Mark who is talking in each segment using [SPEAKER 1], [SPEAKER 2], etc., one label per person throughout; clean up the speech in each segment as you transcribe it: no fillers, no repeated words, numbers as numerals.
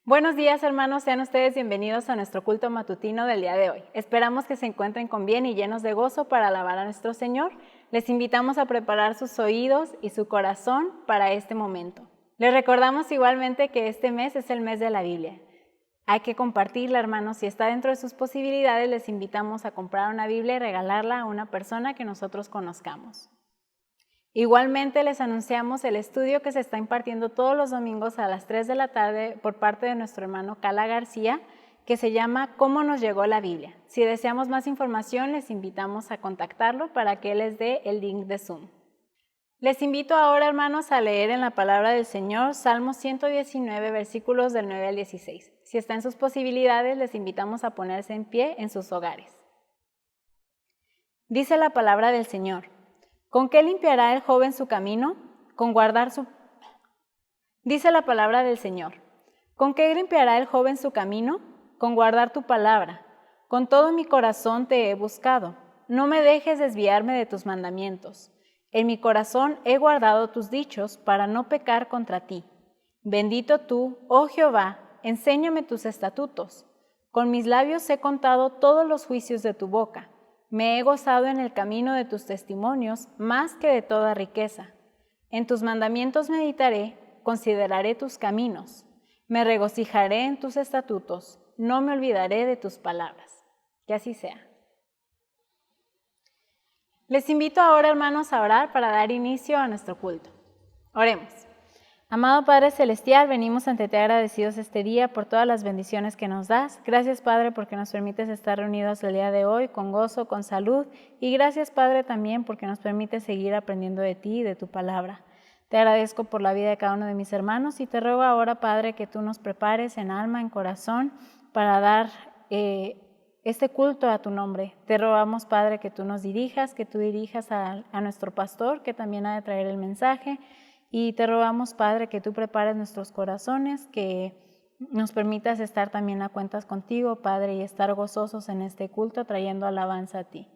[SPEAKER 1] Buenos días, hermanos, sean ustedes bienvenidos a nuestro culto matutino del día de hoy. Esperamos que se encuentren con bien y llenos de gozo para alabar a nuestro Señor. Les invitamos a preparar sus oídos y su corazón para este momento. Les recordamos igualmente que este mes es el mes de la Biblia. Hay que compartirla, hermanos. Si está dentro de sus posibilidades, les invitamos a comprar una Biblia y regalarla a una persona que nosotros conozcamos. Igualmente les anunciamos el estudio que se está impartiendo todos los domingos a las 3 de la tarde por parte de nuestro hermano Cala García, que se llama ¿Cómo nos llegó la Biblia? Si deseamos más información, les invitamos a contactarlo para que él les dé el link de Zoom. Les invito ahora, hermanos, a leer en la palabra del Señor Salmo 119, versículos del 9 al 16. Si está en sus posibilidades, les invitamos a ponerse en pie en sus hogares. Dice la palabra del Señor: ¿Con qué limpiará el joven su camino? Con guardar su... Dice la palabra del Señor: ¿Con qué limpiará el joven su camino? Con guardar tu palabra. Con todo mi corazón te he buscado. No me dejes desviarme de tus mandamientos. En mi corazón he guardado tus dichos para no pecar contra ti. Bendito tú, oh Jehová, enséñame tus estatutos. Con mis labios he contado todos los juicios de tu boca. Me he gozado en el camino de tus testimonios más que de toda riqueza. En tus mandamientos meditaré, consideraré tus caminos. Me regocijaré en tus estatutos, no me olvidaré de tus palabras. Que así sea. Les invito ahora, hermanos, a orar para dar inicio a nuestro culto. Oremos. Amado Padre Celestial, venimos ante ti agradecidos este día por todas las bendiciones que nos das. Gracias, Padre, porque nos permites estar reunidos el día de hoy con gozo, con salud. Y gracias, Padre, también porque nos permites seguir aprendiendo de ti y de tu palabra. Te agradezco por la vida de cada uno de mis hermanos y te ruego ahora, Padre, que tú nos prepares en alma, en corazón, para dar este culto a tu nombre. Te rogamos, Padre, que tú nos dirijas, que tú dirijas a nuestro pastor, que también ha de traer el mensaje. Y te rogamos, Padre, que tú prepares nuestros corazones, que nos permitas estar también a cuentas contigo, Padre, y estar gozosos en este culto, trayendo alabanza a ti.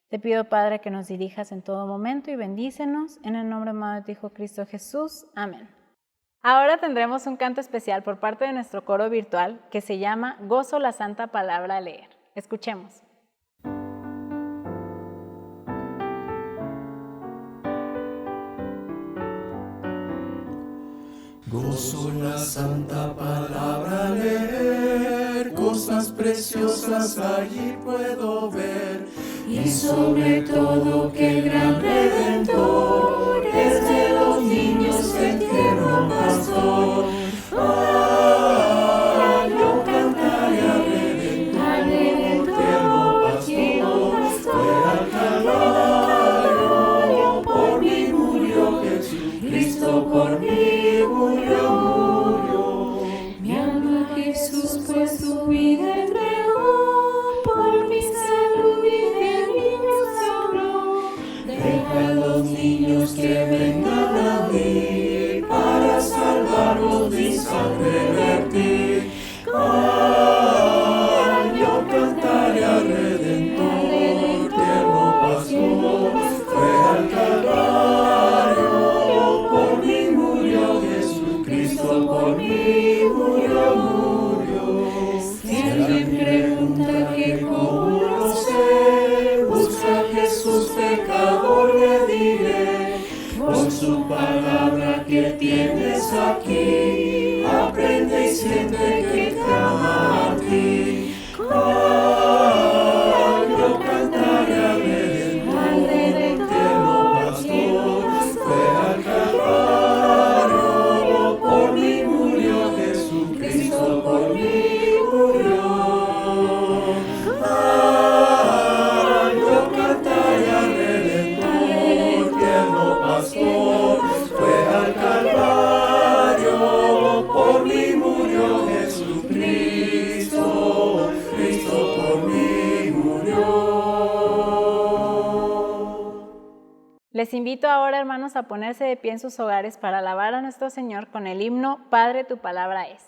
[SPEAKER 1] Te pido, Padre, que nos dirijas en todo momento y bendícenos. En el nombre amado de tu Hijo Cristo Jesús. Amén. Ahora tendremos un canto especial por parte de nuestro coro virtual que se llama Gozo la Santa Palabra a Leer. Escuchemos.
[SPEAKER 2] Gozo la santa palabra al leer, cosas preciosas allí puedo ver, y sobre todo que el gran Redentor es de los niños el tierno pastor. Yo cantaré al Redentor, tierno pastor, fue al Calvario, por mí murió Jesucristo, por mí.
[SPEAKER 3] Mi alma Jesús pues su vida entregó, por mi salud y de niños se habló.
[SPEAKER 2] Deja a los niños que vengan a mí, para salvarlos mi sangre vertí. Yo cantaré al Redentor, tierno pastor, fue al Calvario, por mí murió Jesucristo, por mí murió.
[SPEAKER 3] Si alguien pregunta que cómo lo sé,
[SPEAKER 2] busca a Jesús pecador, le diré, por su palabra que tienes aquí, aprende y siente que te ama a ti. Yo cantaré al Redentor, tierno pastor, fue al Calvario, por mí murió Jesucristo, por mí murió. Yo cantaré al Redentor, tierno pastor, fue al Calvario, por mí murió Jesucristo, Cristo por mí murió.
[SPEAKER 1] Les invito ahora, hermanos, a ponerse de pie en sus hogares para alabar a nuestro Señor con el himno Padre, tu palabra es.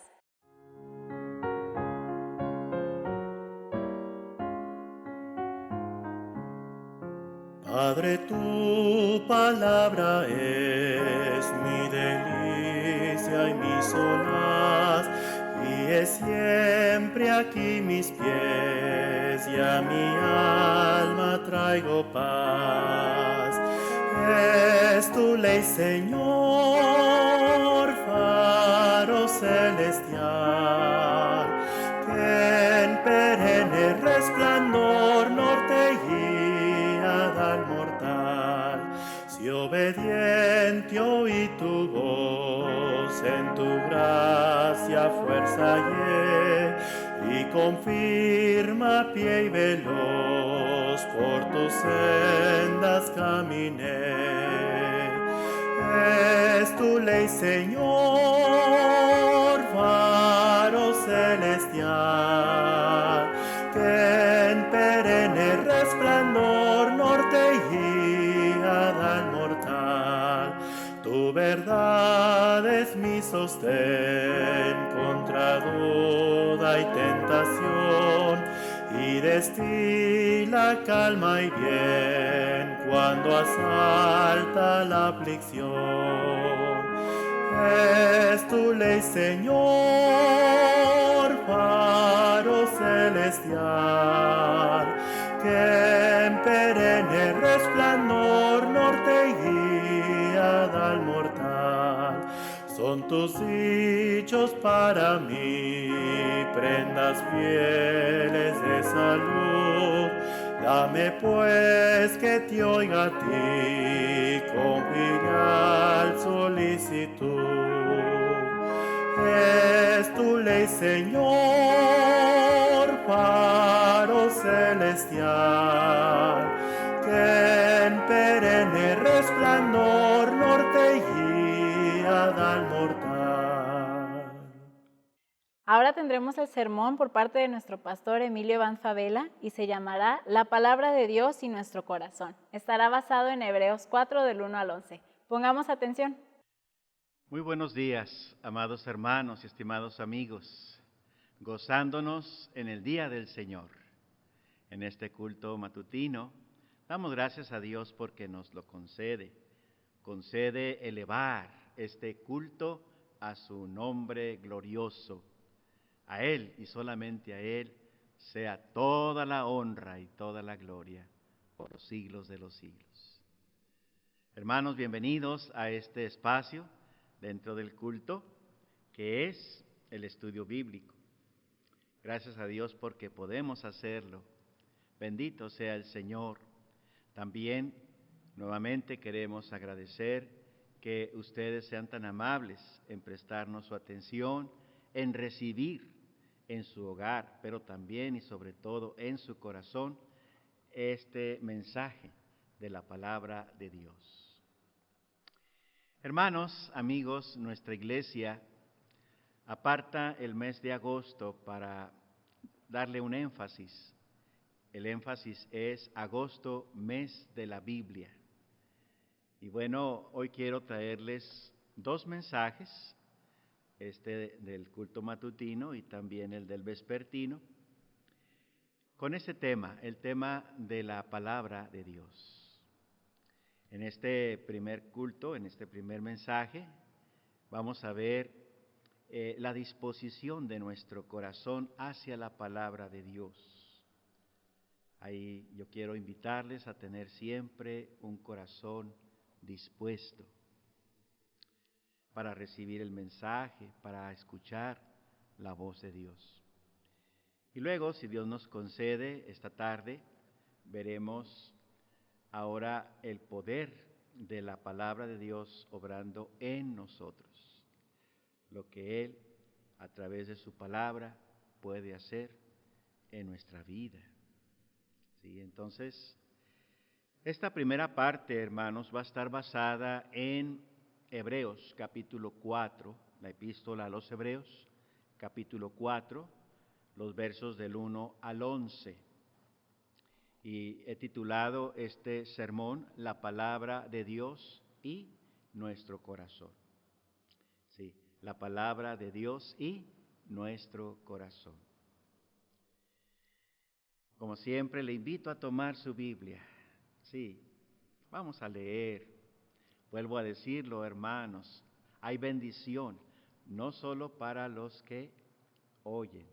[SPEAKER 2] Padre, tu palabra es mi delicia y mi solaz, Guíe siempre aquí mis pies y a mi alma traigo paz. Es tu ley, Señor, faro celestial, que en perenne resplandor norte guía al mortal. Si obediente oí tu voz, en tu gracia fuerza hallé, y con firme pie y veloz por tus sendas caminé. Es tu ley, Señor, faro celestial, que en perenne resplandor norte guía al mortal. Tu verdad es mi sostén contra duda y tentación, y destila calma y bien cuando asalta la aflicción. Es tu ley, Señor, faro celestial, que en perenne resplandor norte guía al mortal. Son tus dichos para mí, prendas fieles de salud. Dame pues que te oiga a ti con filial solicitud. Es tu ley, Señor, faro celestial, que en perenne resplandor norte guía al mortal.
[SPEAKER 1] Ahora tendremos el sermón por parte de nuestro pastor Emilio Iván Favela y se llamará La Palabra de Dios y Nuestro Corazón. Estará basado en Hebreos 4 del 1 al 11. Pongamos atención.
[SPEAKER 4] Muy buenos días, amados hermanos y estimados amigos, gozándonos en el día del Señor. En este culto matutino, damos gracias a Dios porque nos lo concede. Concede elevar este culto a su nombre glorioso. A Él y solamente a Él sea toda la honra y toda la gloria por los siglos de los siglos. Hermanos, bienvenidos a este espacio dentro del culto, que es el estudio bíblico. Gracias a Dios porque podemos hacerlo. Bendito sea el Señor. También, nuevamente queremos agradecer que ustedes sean tan amables en prestarnos su atención, en recibir en su hogar, pero también y sobre todo en su corazón, este mensaje de la palabra de Dios. Hermanos, amigos, nuestra iglesia aparta el mes de agosto para darle un énfasis. El énfasis es agosto, mes de la Biblia. Y bueno, hoy quiero traerles dos mensajes, este del culto matutino y también el del vespertino, con este tema, el tema de la palabra de Dios. En este primer culto, en este primer mensaje, vamos a ver la disposición de nuestro corazón hacia la palabra de Dios. Ahí yo quiero invitarles a tener siempre un corazón dispuesto para recibir el mensaje, para escuchar la voz de Dios. Y luego, si Dios nos concede, esta tarde veremos ahora el poder de la palabra de Dios obrando en nosotros, lo que Él, a través de su palabra, puede hacer en nuestra vida. ¿Sí? Entonces, esta primera parte, hermanos, va a estar basada en Hebreos capítulo 4, la epístola a los Hebreos, capítulo 4, los versos del 1 al 11. Y he titulado este sermón, La Palabra de Dios y Nuestro Corazón. Sí, la Palabra de Dios y nuestro corazón. Como siempre, le invito a tomar su Biblia. Sí, vamos a leer. Vuelvo a decirlo, hermanos, hay bendición, no solo para los que oyen,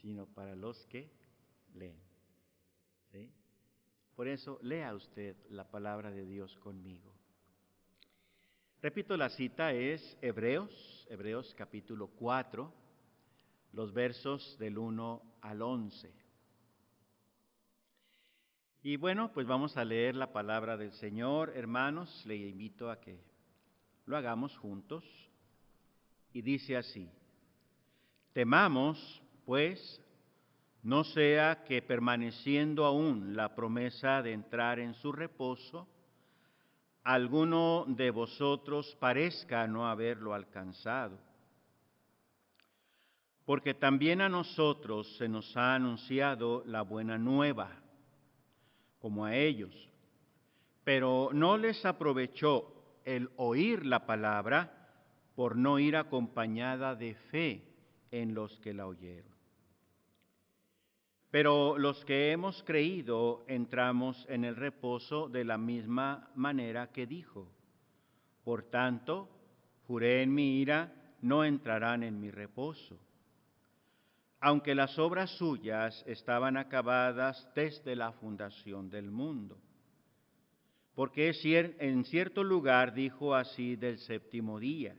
[SPEAKER 4] sino para los que leen. ¿Sí? Por eso, lea usted la palabra de Dios conmigo. Repito, la cita es Hebreos capítulo 4, los versos del 1 al 11. Y bueno, pues vamos a leer la palabra del Señor. Hermanos, le invito a que lo hagamos juntos. Y dice así: temamos, pues, no sea que permaneciendo aún la promesa de entrar en su reposo, alguno de vosotros parezca no haberlo alcanzado. Porque también a nosotros se nos ha anunciado la buena nueva, como a ellos, pero no les aprovechó el oír la palabra por no ir acompañada de fe en los que la oyeron. Pero los que hemos creído entramos en el reposo de la misma manera que dijo: por tanto, juré en mi ira, no entrarán en mi reposo. Aunque las obras suyas estaban acabadas desde la fundación del mundo. Porque en cierto lugar dijo así del séptimo día: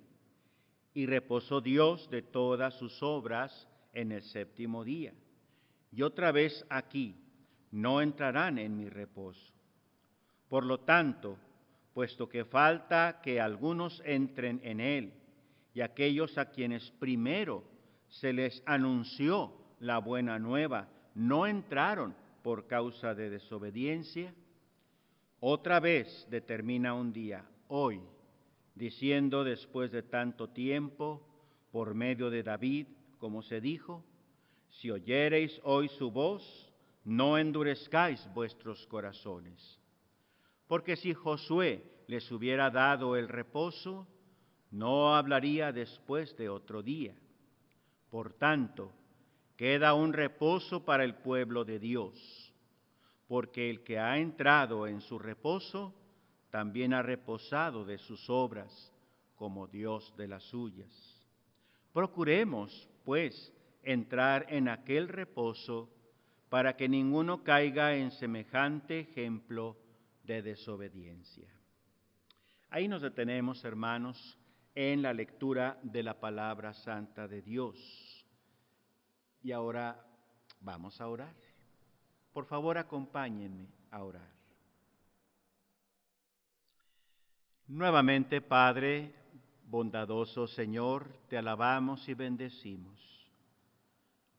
[SPEAKER 4] y reposó Dios de todas sus obras en el séptimo día. Y otra vez aquí: no entrarán en mi reposo. Por lo tanto, puesto que falta que algunos entren en él, y aquellos a quienes primero se les anunció la buena nueva no entraron por causa de desobediencia, otra vez determina un día, hoy, diciendo después de tanto tiempo, por medio de David, como se dijo: si oyereis hoy su voz, no endurezcáis vuestros corazones. Porque si Josué les hubiera dado el reposo, no hablaría después de otro día. Por tanto, queda un reposo para el pueblo de Dios, porque el que ha entrado en su reposo, también ha reposado de sus obras, como Dios de las suyas. Procuremos, pues, entrar en aquel reposo, para que ninguno caiga en semejante ejemplo de desobediencia. Ahí nos detenemos, hermanos, en la lectura de la palabra santa de Dios. Y ahora vamos a orar. Por favor, acompáñenme a orar. Nuevamente, Padre bondadoso Señor, te alabamos y bendecimos.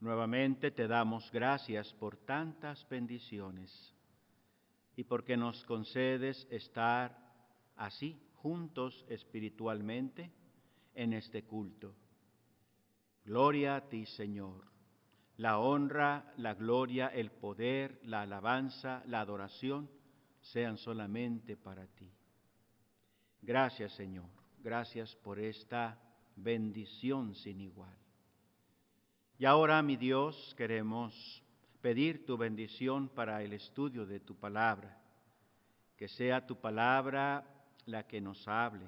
[SPEAKER 4] Nuevamente te damos gracias por tantas bendiciones y porque nos concedes estar así juntos espiritualmente en este culto. Gloria a ti, Señor. La honra, la gloria, el poder, la alabanza, la adoración sean solamente para ti. Gracias, Señor. Gracias por esta bendición sin igual. Y ahora, mi Dios, queremos pedir tu bendición para el estudio de tu palabra. Que sea tu palabra la que nos hable,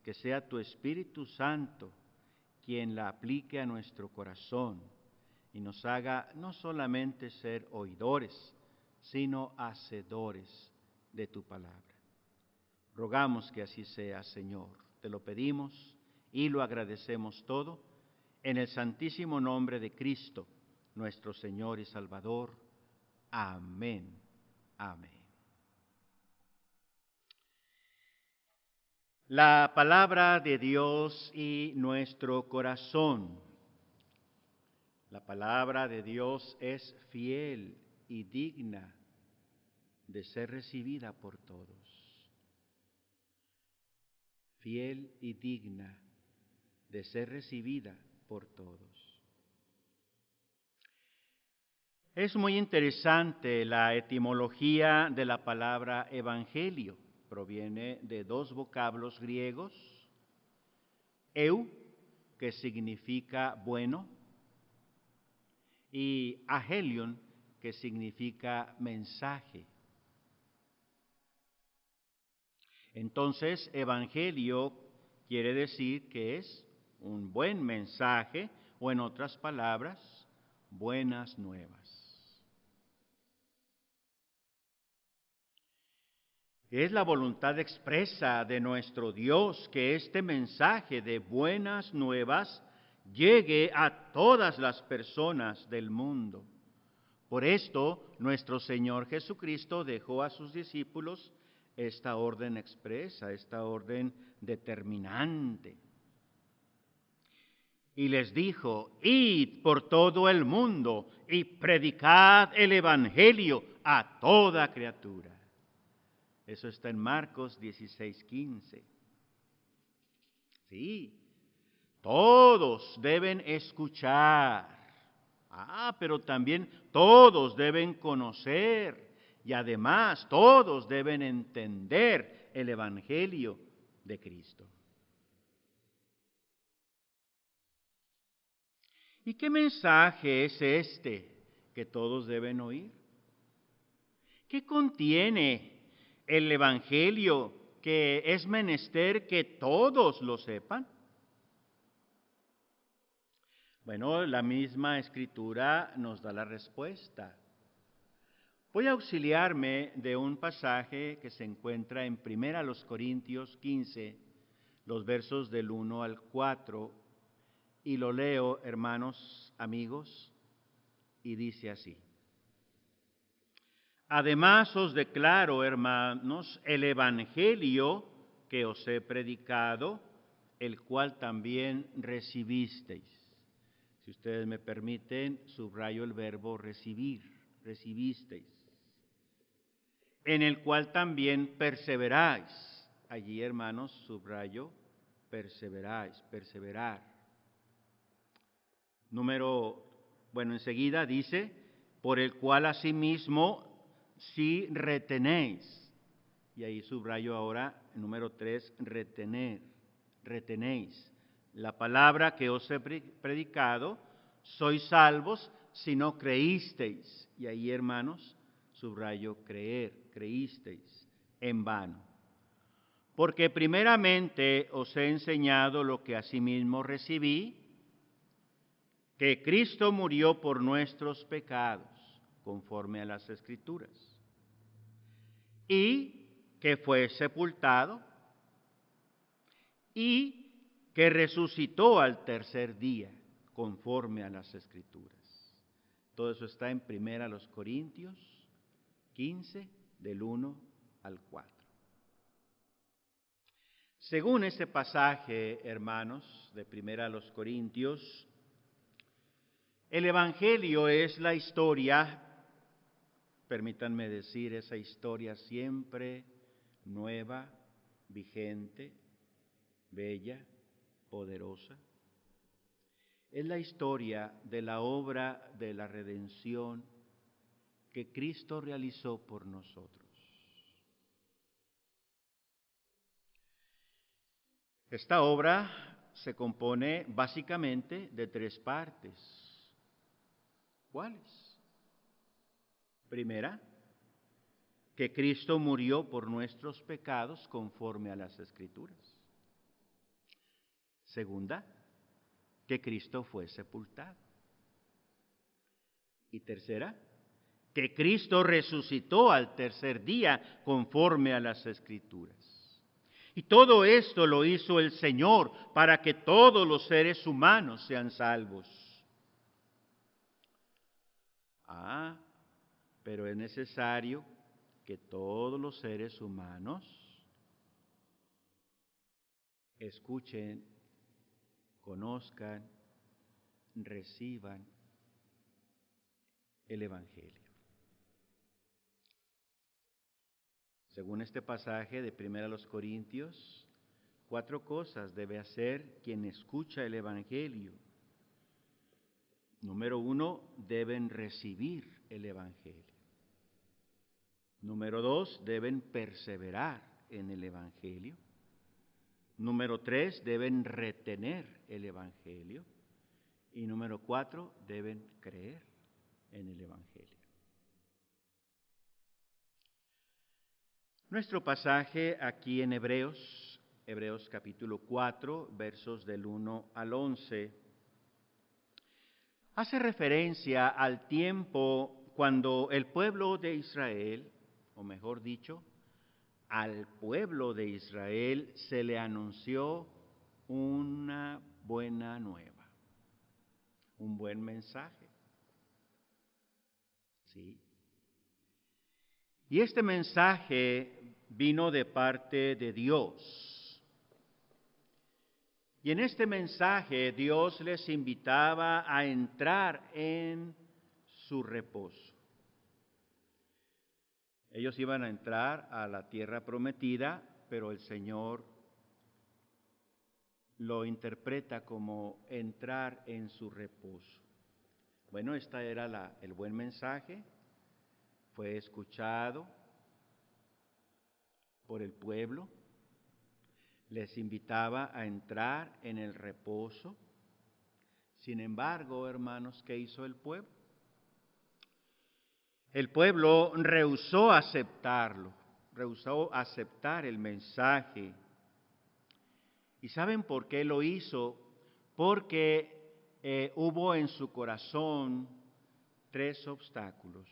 [SPEAKER 4] que sea tu Espíritu Santo quien la aplique a nuestro corazón y nos haga no solamente ser oidores, sino hacedores de tu palabra. Rogamos que así sea, Señor. Te lo pedimos y lo agradecemos todo en el santísimo nombre de Cristo, nuestro Señor y Salvador. Amén. Amén. La palabra de Dios y nuestro corazón. La palabra de Dios es fiel y digna de ser recibida por todos. Fiel y digna de ser recibida por todos. Es muy interesante la etimología de la palabra evangelio. Proviene de dos vocablos griegos, eu, que significa bueno, y agelion, que significa mensaje. Entonces, evangelio quiere decir que es un buen mensaje, o en otras palabras, buenas nuevas. Es la voluntad expresa de nuestro Dios que este mensaje de buenas nuevas llegue a todas las personas del mundo. Por esto, nuestro Señor Jesucristo dejó a sus discípulos esta orden expresa, esta orden determinante. Y les dijo: id por todo el mundo y predicad el Evangelio a toda criatura. Eso está en Marcos 16:15. Sí, todos deben escuchar. Pero también todos deben conocer y además todos deben entender el Evangelio de Cristo. ¿Y qué mensaje es este que todos deben oír? ¿Qué contiene el Evangelio que es menester que todos lo sepan? Bueno, la misma Escritura nos da la respuesta. Voy a auxiliarme de un pasaje que se encuentra en 1 Corintios 15, los versos del 1 al 4, y lo leo, hermanos, amigos, y dice así: además os declaro, hermanos, el Evangelio que os he predicado, el cual también recibisteis. Si ustedes me permiten, subrayo el verbo recibir, recibisteis. En el cual también perseveráis. Allí, hermanos, subrayo, perseveráis, perseverar. Enseguida dice, por el cual asimismo si retenéis. Y ahí subrayo ahora, número 3, retener, retenéis. La palabra que os he predicado, sois salvos si no creísteis. Y ahí, hermanos, subrayo creer, creísteis en vano. Porque primeramente os he enseñado lo que asimismo recibí, que Cristo murió por nuestros pecados, conforme a las Escrituras, y que fue sepultado, y que resucitó al tercer día, conforme a las Escrituras. Todo eso está en 1 Corintios 15, del 1 al 4. Según este pasaje, hermanos, de 1 Corintios, el Evangelio es la historia, permítanme decir, esa historia siempre nueva, vigente, bella, poderosa. Es la historia de la obra de la redención que Cristo realizó por nosotros. Esta obra se compone básicamente de 3 partes. ¿Cuáles? Primera, que Cristo murió por nuestros pecados conforme a las Escrituras. Segunda, que Cristo fue sepultado. Y tercera, que Cristo resucitó al tercer día conforme a las Escrituras. Y todo esto lo hizo el Señor para que todos los seres humanos sean salvos. Pero es necesario que todos los seres humanos escuchen, conozcan, reciban el Evangelio. Según este pasaje de 1 Corintios, 4 cosas debe hacer quien escucha el Evangelio. Número 1, deben recibir el Evangelio. Número 2, deben perseverar en el Evangelio. Número 3, deben retener el Evangelio. Y número 4, deben creer en el Evangelio. Nuestro pasaje aquí en Hebreos capítulo 4, versos del 1 al 11, hace referencia al tiempo cuando el pueblo de Israel, o mejor dicho, al pueblo de Israel se le anunció una buena nueva, un buen mensaje. ¿Sí? Y este mensaje vino de parte de Dios. Y en este mensaje Dios les invitaba a entrar en su reposo. Ellos iban a entrar a la tierra prometida, pero el Señor lo interpreta como entrar en su reposo. Bueno, este era el buen mensaje, fue escuchado por el pueblo, les invitaba a entrar en el reposo. Sin embargo, hermanos, ¿qué hizo el pueblo? El pueblo rehusó aceptarlo, rehusó aceptar el mensaje. ¿Y saben por qué lo hizo? Porque hubo en su corazón 3 obstáculos,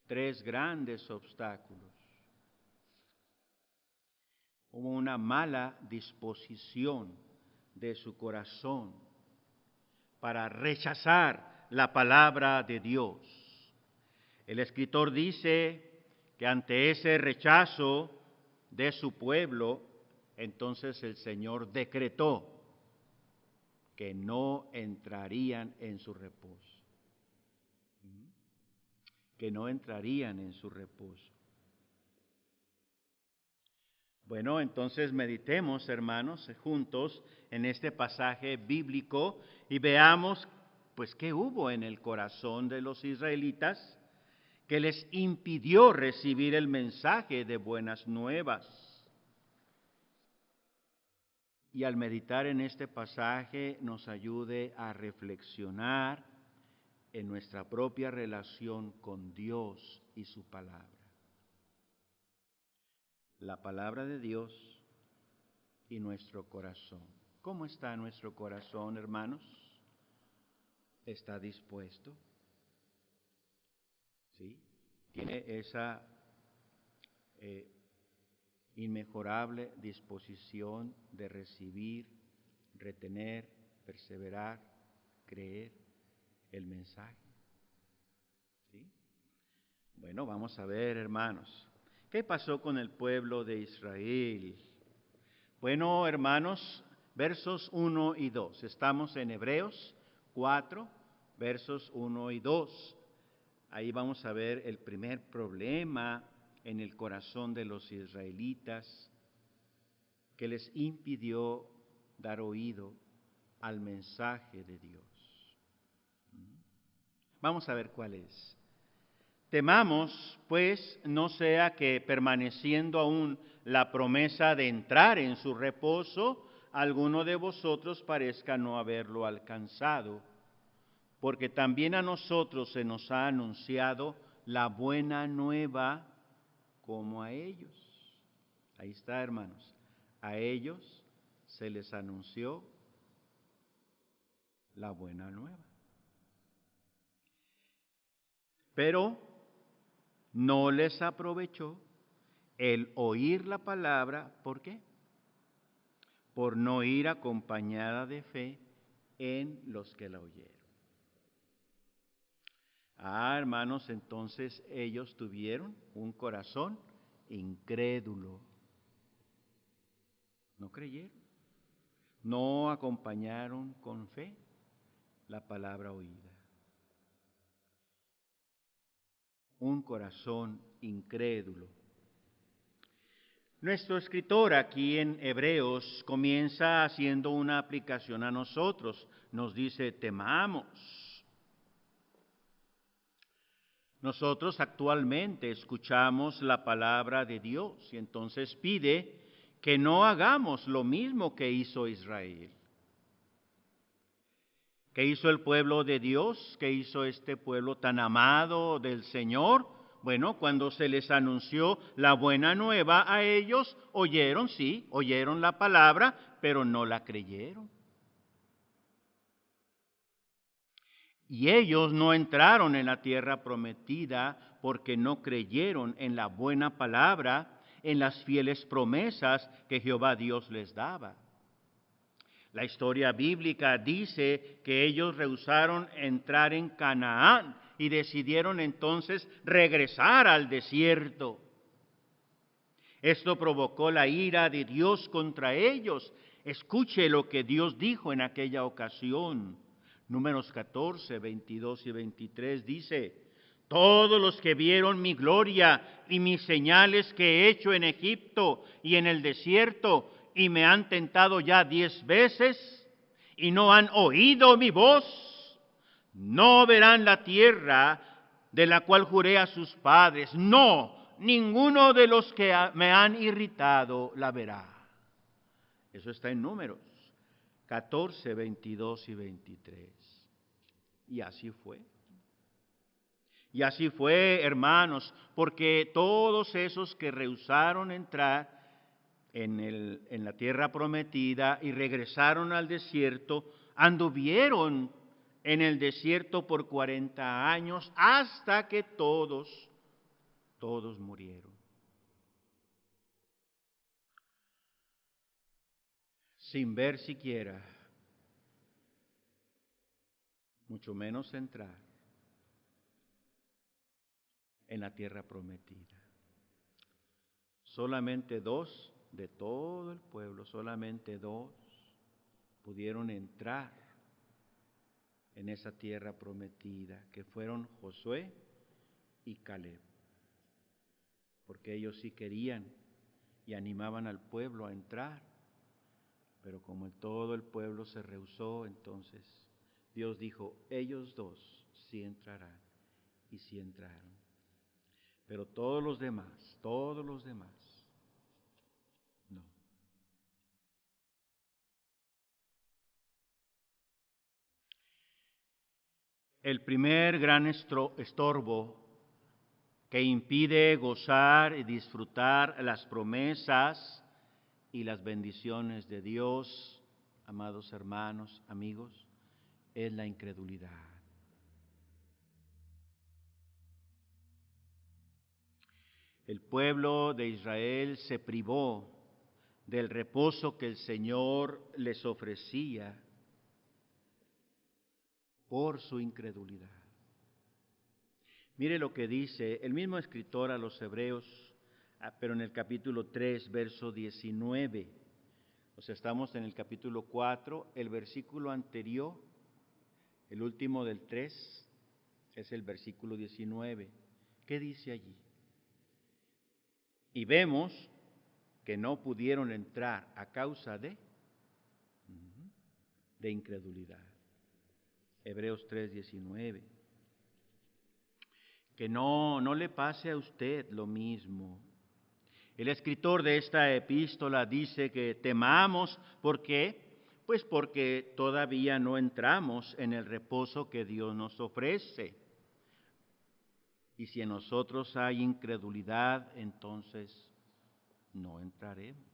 [SPEAKER 4] 3 grandes obstáculos. Hubo una mala disposición de su corazón para rechazar la palabra de Dios. El escritor dice que ante ese rechazo de su pueblo, entonces el Señor decretó que no entrarían en su reposo. Que no entrarían en su reposo. Bueno, entonces meditemos, hermanos, juntos en este pasaje bíblico y veamos, pues, qué hubo en el corazón de los israelitas que les impidió recibir el mensaje de buenas nuevas. Y al meditar en este pasaje nos ayude a reflexionar en nuestra propia relación con Dios y su palabra. La palabra de Dios y nuestro corazón. ¿Cómo está nuestro corazón, hermanos? ¿Está dispuesto? ¿Sí? ¿Tiene esa inmejorable disposición de recibir, retener, perseverar, creer el mensaje? ¿Sí? Bueno, vamos a ver, hermanos. ¿Qué pasó con el pueblo de Israel? Bueno, hermanos, versos 1 y 2. Estamos en Hebreos 4, versos 1 y 2. Ahí vamos a ver el primer problema en el corazón de los israelitas que les impidió dar oído al mensaje de Dios. Vamos a ver cuál es. Temamos, pues, no sea que permaneciendo aún la promesa de entrar en su reposo, alguno de vosotros parezca no haberlo alcanzado, porque también a nosotros se nos ha anunciado la buena nueva como a ellos. Ahí está, hermanos. A ellos se les anunció la buena nueva. Pero no les aprovechó el oír la palabra, ¿por qué? Por no ir acompañada de fe en los que la oyeron. Hermanos, entonces ellos tuvieron un corazón incrédulo. No creyeron, no acompañaron con fe la palabra oída. Un corazón incrédulo. Nuestro escritor aquí en Hebreos comienza haciendo una aplicación a nosotros. Nos dice, temamos. Nosotros actualmente escuchamos la palabra de Dios y entonces pide que no hagamos lo mismo que hizo Israel. ¿Qué hizo el pueblo de Dios? ¿Qué hizo este pueblo tan amado del Señor? Bueno, cuando se les anunció la buena nueva a ellos, oyeron, sí, oyeron la palabra, pero no la creyeron. Y ellos no entraron en la tierra prometida porque no creyeron en la buena palabra, en las fieles promesas que Jehová Dios les daba. La historia bíblica dice que ellos rehusaron entrar en Canaán y decidieron entonces regresar al desierto. Esto provocó la ira de Dios contra ellos. Escuche lo que Dios dijo en aquella ocasión. Números 14, 22 y 23 dice: todos los que vieron mi gloria y mis señales que he hecho en Egipto y en el desierto, y me han tentado ya 10 veces, y no han oído mi voz, no verán la tierra de la cual juré a sus padres. No, ninguno de los que me han irritado la verá. Eso está en Números 14, 22 y 23. Y así fue. Y así fue, hermanos, porque todos esos que rehusaron entrar en la tierra prometida y regresaron al desierto, anduvieron en el desierto por 40 años hasta que todos murieron. Sin ver siquiera, mucho menos entrar en la tierra prometida. Solamente 2 de todo el pueblo, solamente 2 pudieron entrar en esa tierra prometida, que fueron Josué y Caleb, porque ellos sí querían y animaban al pueblo a entrar, pero como todo el pueblo se rehusó, entonces Dios dijo: ellos 2 sí entrarán, y sí entraron. Pero todos los demás, no. El primer gran estorbo que impide gozar y disfrutar las promesas y las bendiciones de Dios, amados hermanos, amigos, es la incredulidad. El pueblo de Israel se privó del reposo que el Señor les ofrecía por su incredulidad. Mire lo que dice el mismo escritor a los Hebreos, pero en el capítulo 3, verso 19. O sea, estamos en el capítulo 4, el versículo anterior, el último del 3, es el versículo 19. ¿Qué dice allí? Y vemos que no pudieron entrar a causa de incredulidad. Hebreos 3:19. Que no le pase a usted lo mismo. El escritor de esta epístola dice que temamos, ¿por qué? Pues porque todavía no entramos en el reposo que Dios nos ofrece. Y si en nosotros hay incredulidad, entonces no entraremos.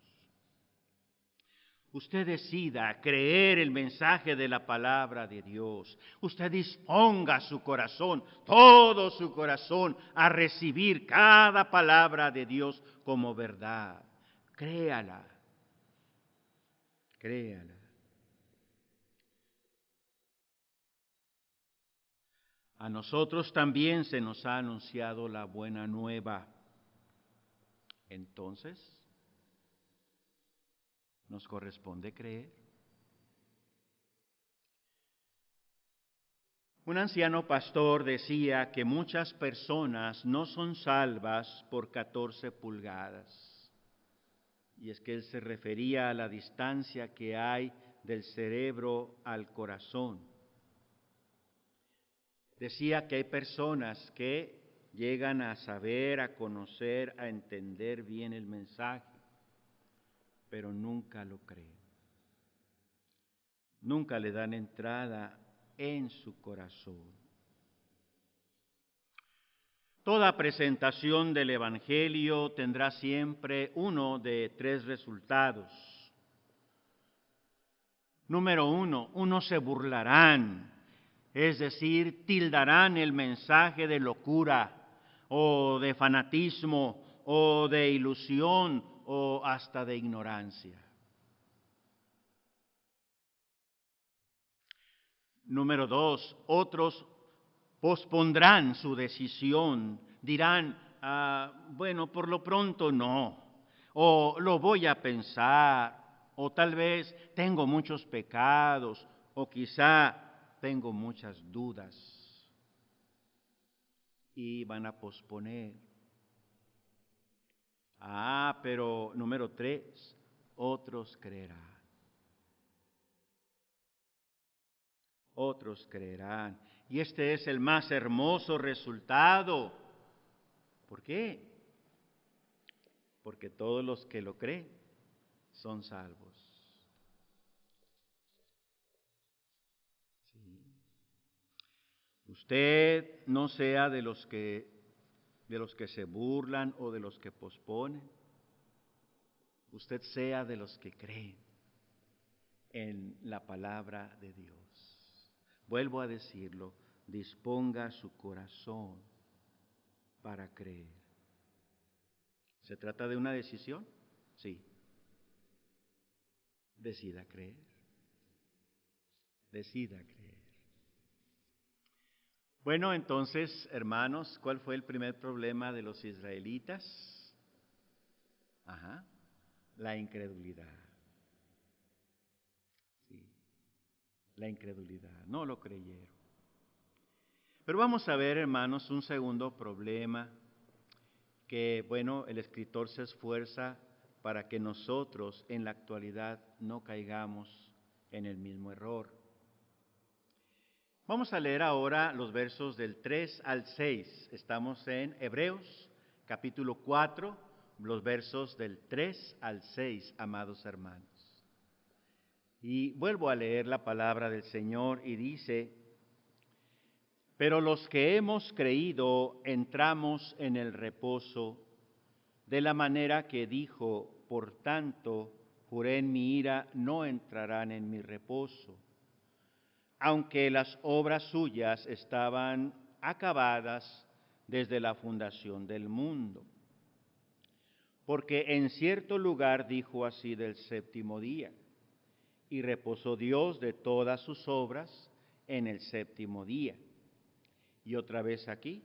[SPEAKER 4] Usted decida creer el mensaje de la palabra de Dios. Usted disponga su corazón, todo su corazón, a recibir cada palabra de Dios como verdad. Créala. Créala. A nosotros también se nos ha anunciado la buena nueva. Entonces, nos corresponde creer. Un anciano pastor decía que muchas personas no son salvas por 14 pulgadas. Y es que él se refería a la distancia que hay del cerebro al corazón. Decía que hay personas que llegan a saber, a conocer, a entender bien el mensaje, pero nunca lo creen. Nunca le dan entrada en su corazón. Toda presentación del Evangelio tendrá siempre uno de 3 resultados. Número 1, unos se burlarán. es decir, tildarán el mensaje de locura o de fanatismo o de ilusión o hasta de ignorancia. Número 2, otros pospondrán su decisión, dirán, bueno, por lo pronto no, o lo voy a pensar, o tal vez tengo muchos pecados, o quizá tengo muchas dudas, y van a posponer. Pero número 3, otros creerán. Otros creerán. Y este es el más hermoso resultado. ¿Por qué? Porque todos los que lo creen son salvos. Sí. Usted no sea de los que se burlan o de los que posponen. Usted sea de los que creen en la palabra de Dios. Vuelvo a decirlo, disponga su corazón para creer. ¿Se trata de una decisión? Sí. Decida creer. Decida creer. Bueno, entonces, hermanos, ¿cuál fue el primer problema de los israelitas? La incredulidad. Sí. La incredulidad, no lo creyeron. Pero vamos a ver, hermanos, un segundo problema que, bueno, el escritor se esfuerza para que nosotros en la actualidad no caigamos en el mismo error. Vamos a leer ahora los versos del 3 al 6. Estamos en Hebreos, capítulo 4, los versos del 3 al 6, amados hermanos. Y vuelvo a leer la palabra del Señor y dice: pero los que hemos creído entramos en el reposo, de la manera que dijo, por tanto, juré en mi ira, no entrarán en mi reposo, aunque las obras suyas estaban acabadas desde la fundación del mundo. Porque en cierto lugar dijo así del séptimo día, y reposó Dios de todas sus obras en el séptimo día. Y otra vez aquí,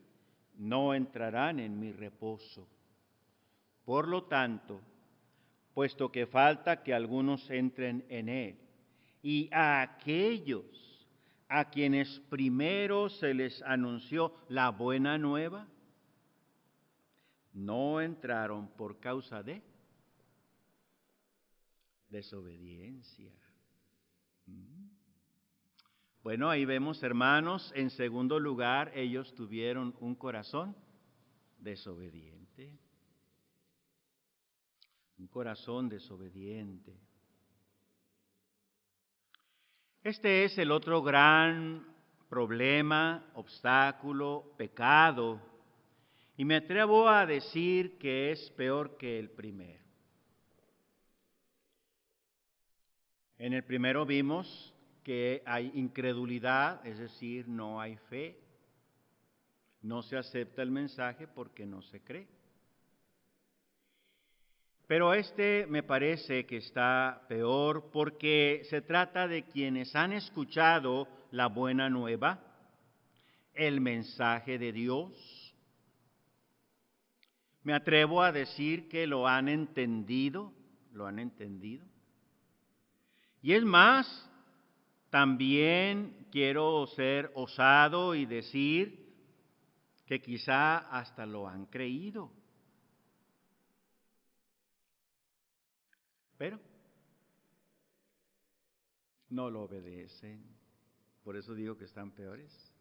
[SPEAKER 4] no entrarán en mi reposo. Por lo tanto, puesto que falta que algunos entren en él, y a aquellos a quienes primero se les anunció la buena nueva, no entraron por causa de desobediencia. Bueno, ahí vemos, hermanos, en segundo lugar, ellos tuvieron un corazón desobediente. Un corazón desobediente. Este es el otro gran problema, obstáculo, pecado, y me atrevo a decir que es peor que el primero. En el primero vimos que hay incredulidad, es decir, no hay fe, no se acepta el mensaje porque no se cree. Pero este me parece que está peor porque se trata de quienes han escuchado la buena nueva, el mensaje de Dios. Me atrevo a decir que lo han entendido. Y es más, también quiero ser osado y decir que quizá hasta lo han creído. Pero no lo obedecen. Por eso digo que están peores.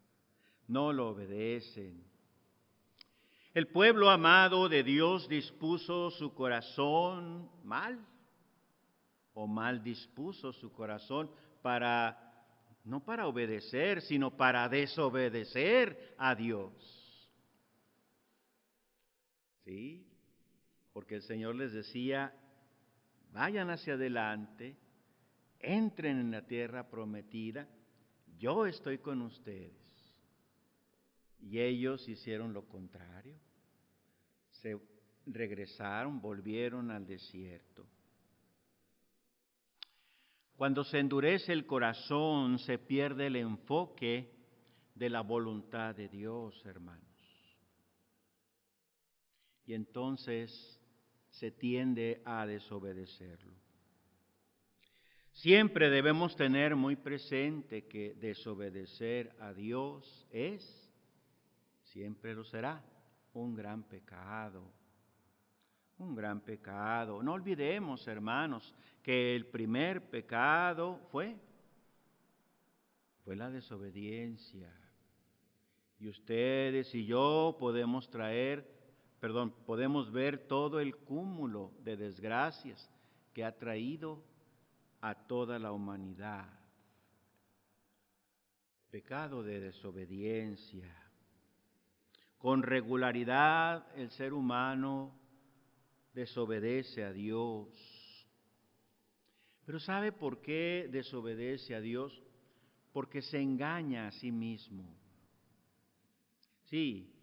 [SPEAKER 4] No lo obedecen. El pueblo amado de Dios dispuso su corazón mal, o mal dispuso su corazón no para obedecer, sino para desobedecer a Dios. ¿Sí? Porque el Señor les decía: vayan hacia adelante, entren en la tierra prometida, yo estoy con ustedes. Y ellos hicieron lo contrario. Se regresaron, volvieron al desierto. Cuando se endurece el corazón, se pierde el enfoque de la voluntad de Dios, hermanos. Y entonces se tiende a desobedecerlo. Siempre debemos tener muy presente que desobedecer a Dios siempre lo será, un gran pecado. Un gran pecado. No olvidemos, hermanos, que el primer pecado fue la desobediencia. Y ustedes y yo podemos ver todo el cúmulo de desgracias que ha traído a toda la humanidad. Pecado de desobediencia. Con regularidad el ser humano desobedece a Dios. Pero ¿sabe por qué desobedece a Dios? Porque se engaña a sí mismo. Sí,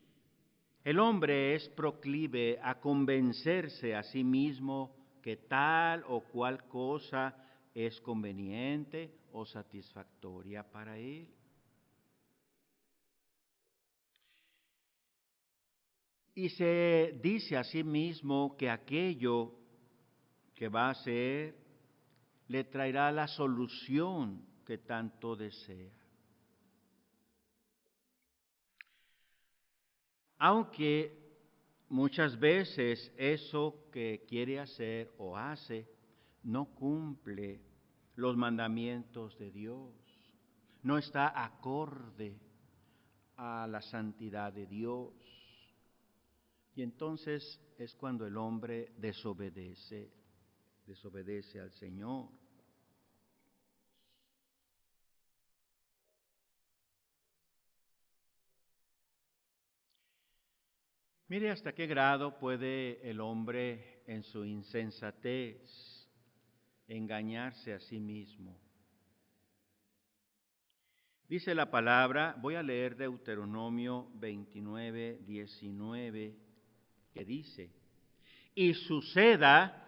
[SPEAKER 4] el hombre es proclive a convencerse a sí mismo que tal o cual cosa es conveniente o satisfactoria para él. Y se dice a sí mismo que aquello que va a hacer le traerá la solución que tanto desea. Aunque muchas veces eso que quiere hacer o hace no cumple los mandamientos de Dios, no está acorde a la santidad de Dios. Y entonces es cuando el hombre desobedece al Señor. Mire hasta qué grado puede el hombre en su insensatez engañarse a sí mismo. Dice la palabra, voy a leer Deuteronomio 29, 19, que dice: y suceda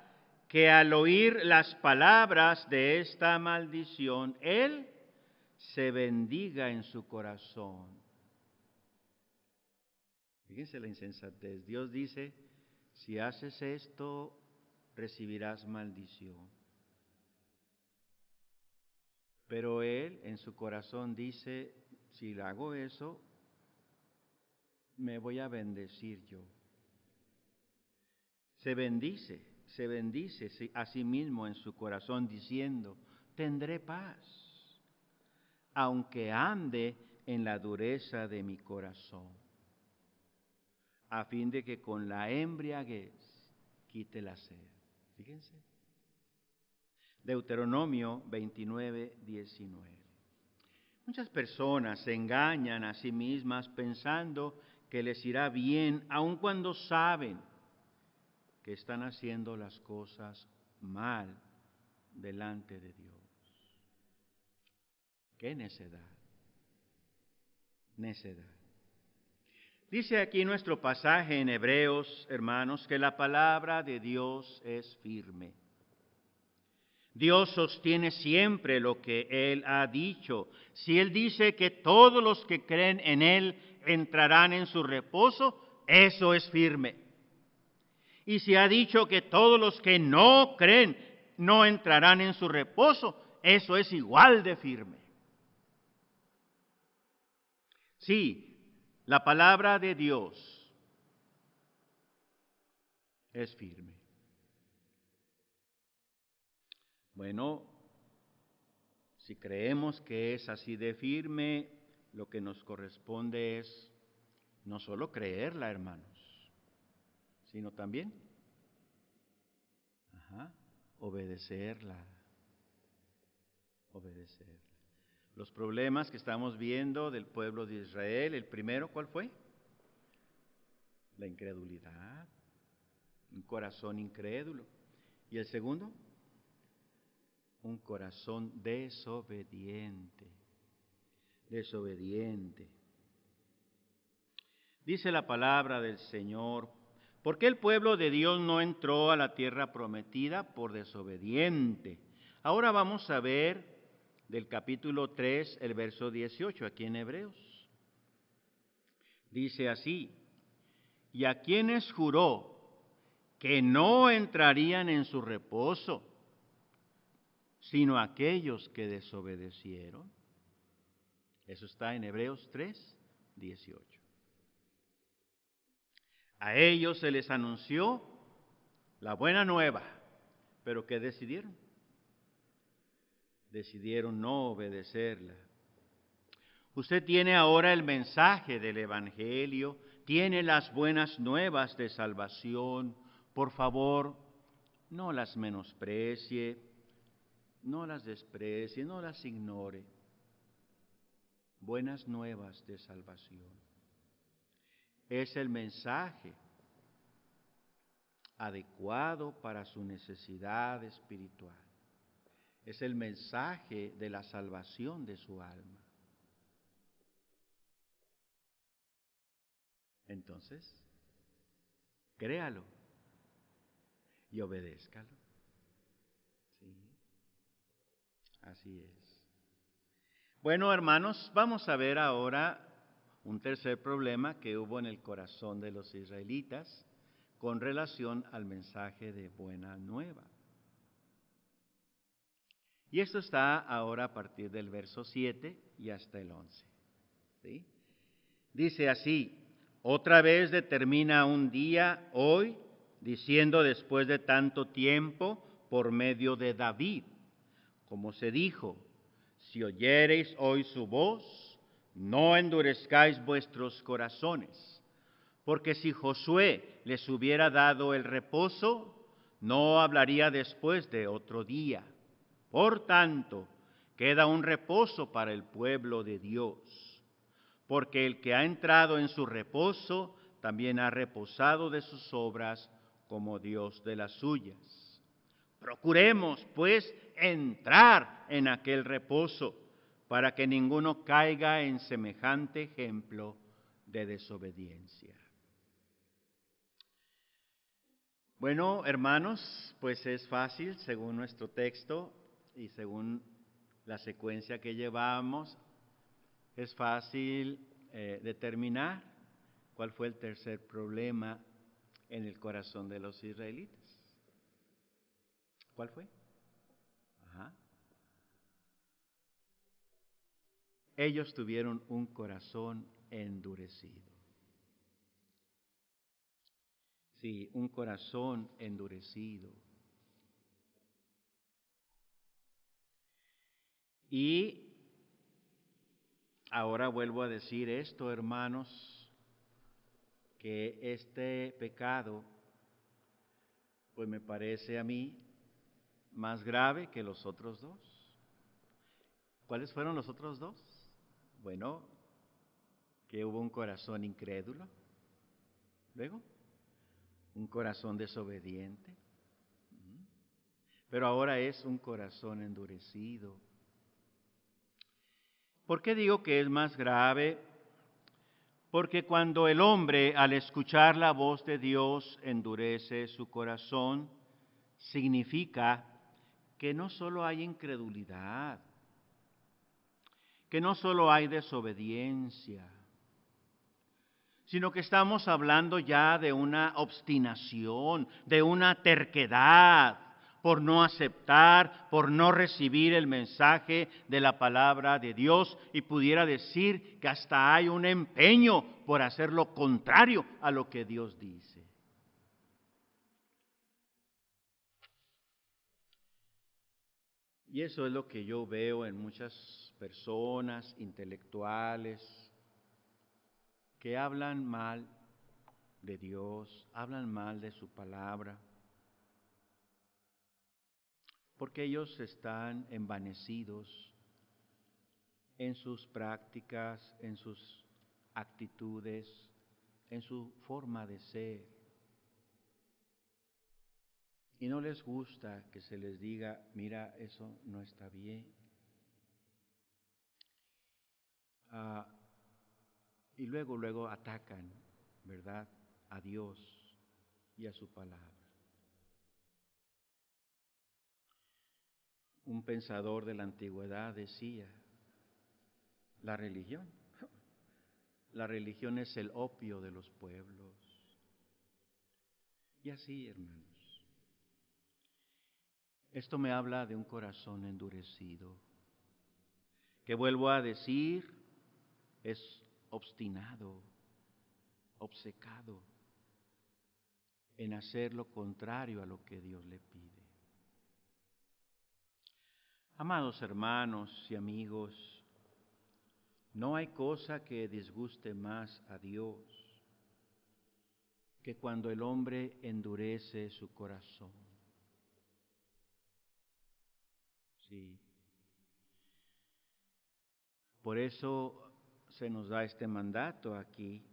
[SPEAKER 4] que al oír las palabras de esta maldición, él se bendiga en su corazón. Fíjense la insensatez. Dios dice, si haces esto, recibirás maldición. Pero él en su corazón dice, si hago eso, me voy a bendecir yo. Se bendice a sí mismo en su corazón diciendo, tendré paz, aunque ande en la dureza de mi corazón, a fin de que con la embriaguez quite la sed. Fíjense. Deuteronomio 29, 19. Muchas personas se engañan a sí mismas pensando que les irá bien, aun cuando saben que están haciendo las cosas mal delante de Dios. ¡Qué necedad! Necedad. Dice aquí nuestro pasaje en Hebreos, hermanos, que la palabra de Dios es firme. Dios sostiene siempre lo que Él ha dicho. Si Él dice que todos los que creen en Él entrarán en su reposo, eso es firme. Y si ha dicho que todos los que no creen no entrarán en su reposo, eso es igual de firme. Sí, la palabra de Dios es firme. Bueno, si creemos que es así de firme, lo que nos corresponde es no solo creerla, hermanos, sino también obedecerla. Los problemas que estamos viendo del pueblo de Israel, el primero, ¿cuál fue? La incredulidad, un corazón incrédulo. ¿Y el segundo? Un corazón desobediente. desobediente. Dice la palabra del Señor: ¿por qué el pueblo de Dios no entró a la tierra prometida? Por desobediente. Ahora vamos a ver del capítulo 3, el verso 18, aquí en Hebreos. Dice así: y a quienes juró que no entrarían en su reposo, sino a aquellos que desobedecieron. Eso está en Hebreos 3, 18. A ellos se les anunció la buena nueva, pero ¿qué decidieron? Decidieron no obedecerla. Usted tiene ahora el mensaje del Evangelio, tiene las buenas nuevas de salvación. Por favor, no las menosprecie, no las desprecie, no las ignore. Buenas nuevas de salvación. Es el mensaje adecuado para su necesidad espiritual. Es el mensaje de la salvación de su alma. Entonces, créalo y obedézcalo. Sí, así es. Bueno, hermanos, vamos a ver ahora un tercer problema que hubo en el corazón de los israelitas con relación al mensaje de buena nueva. Y esto está ahora a partir del verso 7 y hasta el 11. ¿Sí? Dice así: otra vez determina un día hoy, diciendo después de tanto tiempo, por medio de David, como se dijo: si oyereis hoy su voz, no endurezcáis vuestros corazones. Porque si Josué les hubiera dado el reposo, no hablaría después de otro día. Por tanto, queda un reposo para el pueblo de Dios. Porque el que ha entrado en su reposo, también ha reposado de sus obras, como Dios de las suyas. Procuremos, pues, entrar en aquel reposo, para que ninguno caiga en semejante ejemplo de desobediencia. Bueno, hermanos, pues es fácil, según nuestro texto y según la secuencia que llevamos, es fácil determinar cuál fue el tercer problema en el corazón de los israelitas. ¿Cuál fue? Ellos tuvieron un corazón endurecido. Sí, un corazón endurecido. Y ahora vuelvo a decir esto, hermanos, que este pecado, pues me parece a mí más grave que los otros dos. ¿Cuáles fueron los otros dos? Bueno, que hubo un corazón incrédulo, luego un corazón desobediente, pero ahora es un corazón endurecido. ¿Por qué digo que es más grave? Porque cuando el hombre, al escuchar la voz de Dios, endurece su corazón, significa que no solo hay incredulidad, que no solo hay desobediencia, sino que estamos hablando ya de una obstinación, de una terquedad por no aceptar, por no recibir el mensaje de la palabra de Dios, y pudiera decir que hasta hay un empeño por hacer lo contrario a lo que Dios dice. Y eso es lo que yo veo en muchas personas intelectuales que hablan mal de Dios, hablan mal de su palabra, porque ellos están envanecidos en sus prácticas, en sus actitudes, en su forma de ser. Y no les gusta que se les diga: mira, eso no está bien. y luego atacan, ¿verdad?, a Dios y a su palabra. Un pensador de la antigüedad decía, la religión es el opio de los pueblos. Y así, hermanos, esto me habla de un corazón endurecido, que vuelvo a decir, es obstinado, obcecado en hacer lo contrario a lo que Dios le pide. Amados hermanos y amigos, no hay cosa que disguste más a Dios que cuando el hombre endurece su corazón. Sí. Por eso se nos da este mandato aquí,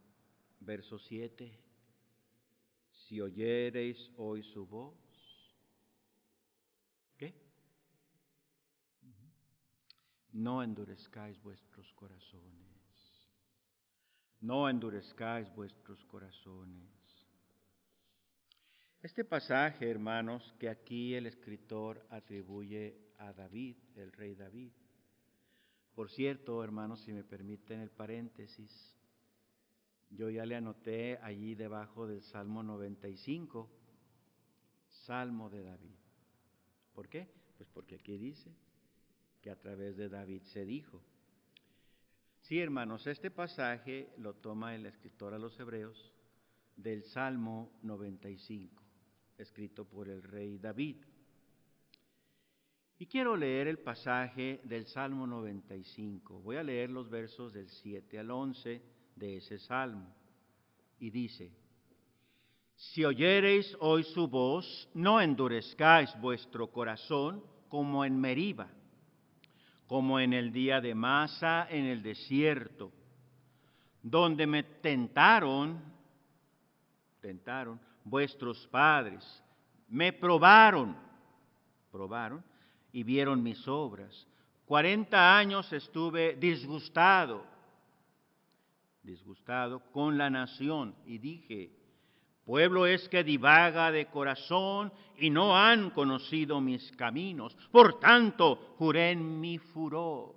[SPEAKER 4] verso 7. Si oyereis hoy su voz, ¿qué? No endurezcáis vuestros corazones. No endurezcáis vuestros corazones. Este pasaje, hermanos, que aquí el escritor atribuye a David, el rey David. Por cierto, hermanos, si me permiten el paréntesis, yo ya le anoté allí debajo del Salmo 95, Salmo de David. ¿Por qué? Pues porque aquí dice que a través de David se dijo. Sí, hermanos, este pasaje lo toma el escritor a los Hebreos del Salmo 95, escrito por el rey David. Y quiero leer el pasaje del Salmo 95. Voy a leer los versos del 7 al 11 de ese Salmo. Y dice, si oyereis hoy su voz, no endurezcáis vuestro corazón como en Meriba, como en el día de Masa en el desierto, donde me tentaron vuestros padres, me probaron y vieron mis obras. 40 años estuve disgustado con la nación y dije, pueblo es que divaga de corazón y no han conocido mis caminos. Por tanto, juré en mi furor,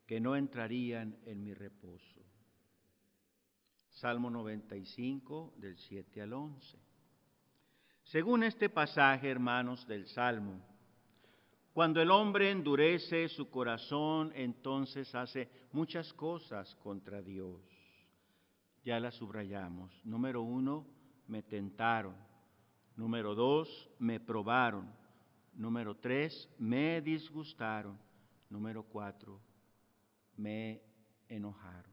[SPEAKER 4] que no entrarían en mi reposo. Salmo 95, del 7 al 11. Según este pasaje, hermanos, del Salmo, cuando el hombre endurece su corazón, entonces hace muchas cosas contra Dios. Ya las subrayamos. Número 1, me tentaron. Número 2, me probaron. Número 3, me disgustaron. Número 4, me enojaron.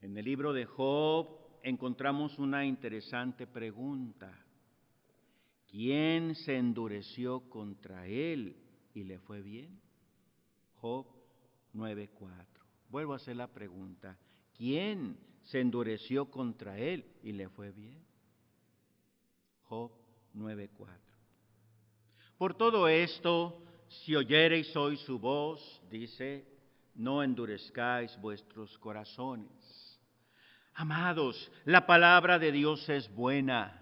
[SPEAKER 4] En el libro de Job encontramos una interesante pregunta. ¿Quién se endureció contra él y le fue bien? Job 9:4. Vuelvo a hacer la pregunta. ¿Quién se endureció contra él y le fue bien? Job 9:4. Por todo esto, si oyereis hoy su voz, dice, no endurezcáis vuestros corazones. Amados, la palabra de Dios es buena.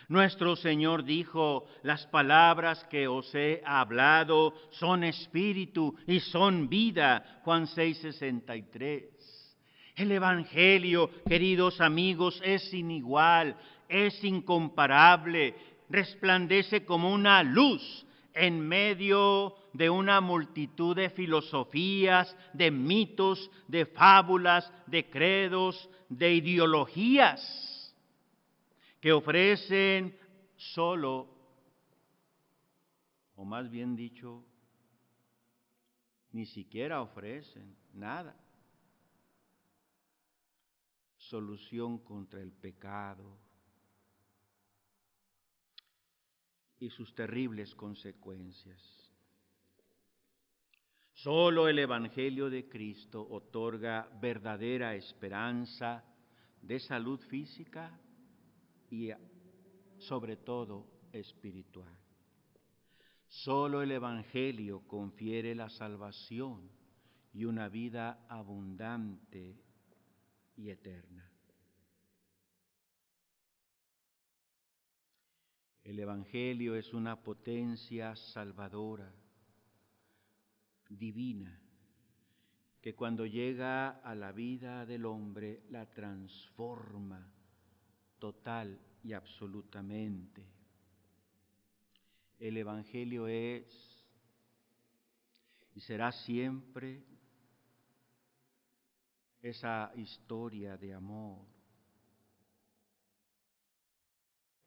[SPEAKER 4] Nuestro Señor dijo, las palabras que os he hablado son espíritu y son vida. Juan 6:63. El Evangelio, queridos amigos, es sin igual, es incomparable, resplandece como una luz en medio de una multitud de filosofías, de mitos, de fábulas, de credos, de ideologías que ofrecen solo, o más bien dicho, ni siquiera ofrecen nada, solución contra el pecado y sus terribles consecuencias. Solo el Evangelio de Cristo otorga verdadera esperanza de salud física y sobre todo espiritual. Solo el Evangelio confiere la salvación y una vida abundante y eterna. El Evangelio es una potencia salvadora, divina, que cuando llega a la vida del hombre la transforma total y absolutamente. El Evangelio es y será siempre esa historia de amor,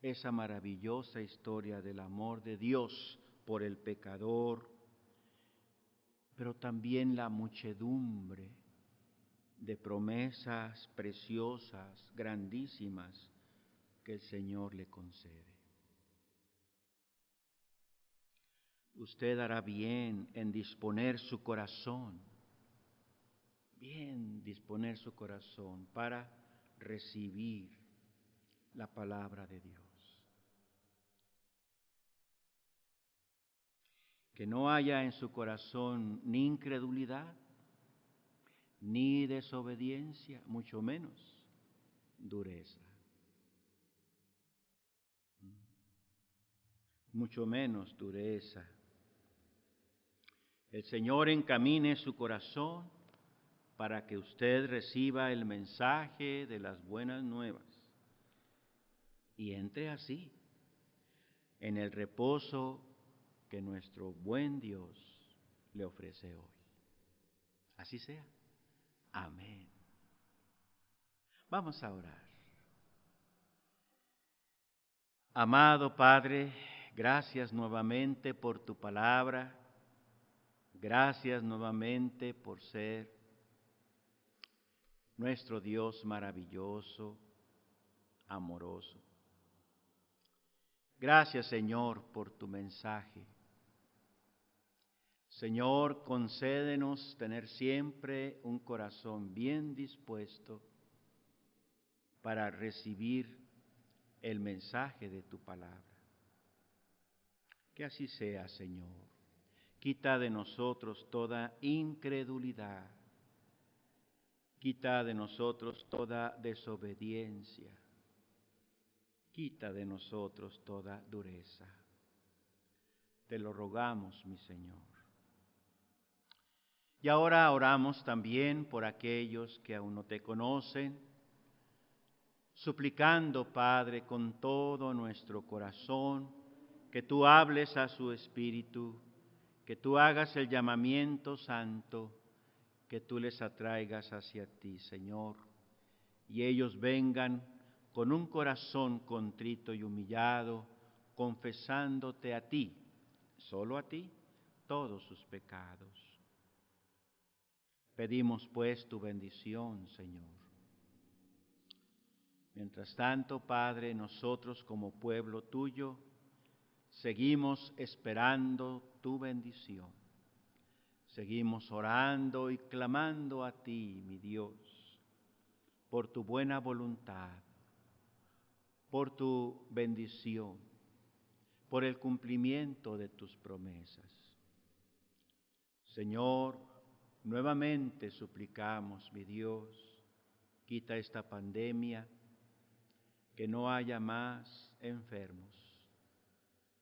[SPEAKER 4] esa maravillosa historia del amor de Dios por el pecador, pero también la muchedumbre de promesas preciosas, grandísimas, que el Señor le concede. Usted hará bien en disponer su corazón, para recibir la palabra de Dios. Que no haya en su corazón ni incredulidad, ni desobediencia, mucho menos dureza. Mucho menos dureza. El Señor encamine su corazón para que usted reciba el mensaje de las buenas nuevas y entre así en el reposo que nuestro buen Dios le ofrece hoy. Así sea. Amén. Vamos a orar. Amado Padre, gracias nuevamente por tu palabra. Gracias nuevamente por ser nuestro Dios maravilloso, amoroso. Gracias, Señor, por tu mensaje. Señor, concédenos tener siempre un corazón bien dispuesto para recibir el mensaje de tu palabra. Que así sea, Señor. Quita de nosotros toda incredulidad. Quita de nosotros toda desobediencia. Quita de nosotros toda dureza. Te lo rogamos, mi Señor. Y ahora oramos también por aquellos que aún no te conocen, suplicando, Padre, con todo nuestro corazón, que tú hables a su espíritu, que tú hagas el llamamiento santo, que tú les atraigas hacia ti, Señor, y ellos vengan con un corazón contrito y humillado, confesándote a ti, solo a ti, todos sus pecados. Pedimos pues tu bendición, Señor. Mientras tanto, Padre, nosotros como pueblo tuyo, seguimos esperando tu bendición. Seguimos orando y clamando a ti, mi Dios, por tu buena voluntad, por tu bendición, por el cumplimiento de tus promesas. Señor, nuevamente suplicamos, mi Dios, quita esta pandemia, que no haya más enfermos,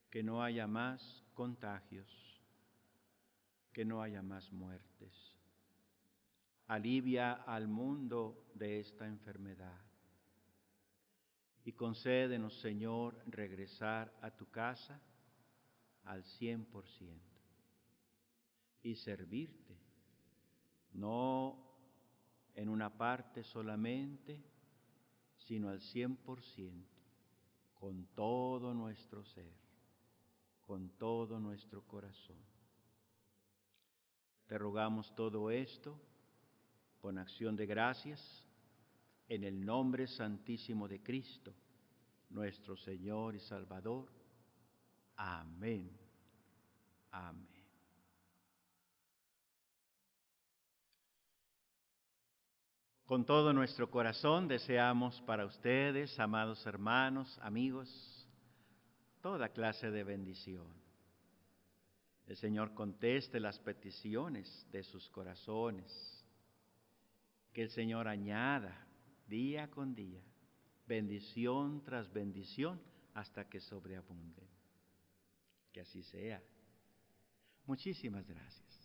[SPEAKER 4] que no haya más contagios, que no haya más muertes. Alivia al mundo de esta enfermedad y concédenos, Señor, regresar a tu casa al 100% y servirte, no en una parte solamente, sino al 100%, con todo nuestro ser, con todo nuestro corazón. Te rogamos todo esto con acción de gracias, en el nombre santísimo de Cristo, nuestro Señor y Salvador. Amén. Amén. Con todo nuestro corazón deseamos para ustedes, amados hermanos, amigos, toda clase de bendición. el Señor conteste las peticiones de sus corazones, que el Señor añada día con día, bendición tras bendición, hasta que sobreabunden. Que así sea. Muchísimas gracias.